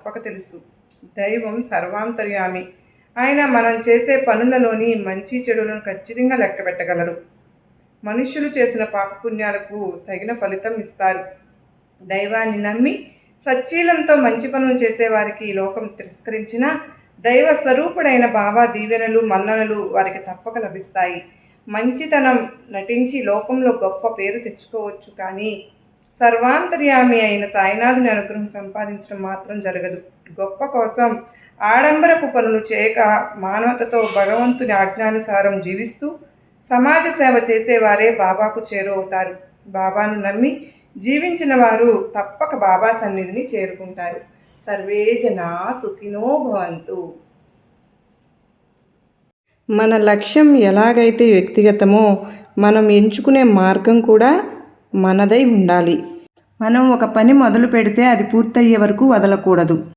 తప్పక తెలుసు. దైవం సర్వాంతర్యామి. ఆయన మనం చేసే పనులలోని మంచి చెడులను ఖచ్చితంగా లెక్కపెట్టగలరు. మనుష్యులు చేసిన పాపపుణ్యాలకు తగిన ఫలితం ఇస్తారు. దైవాన్ని నమ్మి సచ్చీలంతో మంచి పనులు చేసేవారికి ఈ లోకం తిరస్కరించిన దైవ స్వరూపుడైన బాబా దీవెనలు మన్ననలు వారికి తప్పక లభిస్తాయి. మంచితనం నటించి లోకంలో గొప్ప పేరు తెచ్చుకోవచ్చు, కానీ సర్వాంతర్యామి అయిన సాయినాథుని అనుగ్రహం సంపాదించడం మాత్రం జరగదు. గొప్ప కోసం ఆడంబరపు పనులు చేయక మానవతతో భగవంతుని ఆజ్ఞానుసారం జీవిస్తూ సమాజ సేవ చేసేవారే బాబాకు చేరువవుతారు. బాబాను నమ్మి జీవించిన వారు తప్పక బాబా సన్నిధిని చేరుకుంటారు. సర్వే జనా సుఖినో భవంతు. మన లక్ష్యం ఎలాగైతే వ్యక్తిగతమో, మనం ఎంచుకునే మార్గం కూడా మనదై ఉండాలి. మనం ఒక పని మొదలు పెడితే అది పూర్తయ్యే వరకు వదలకూడదు.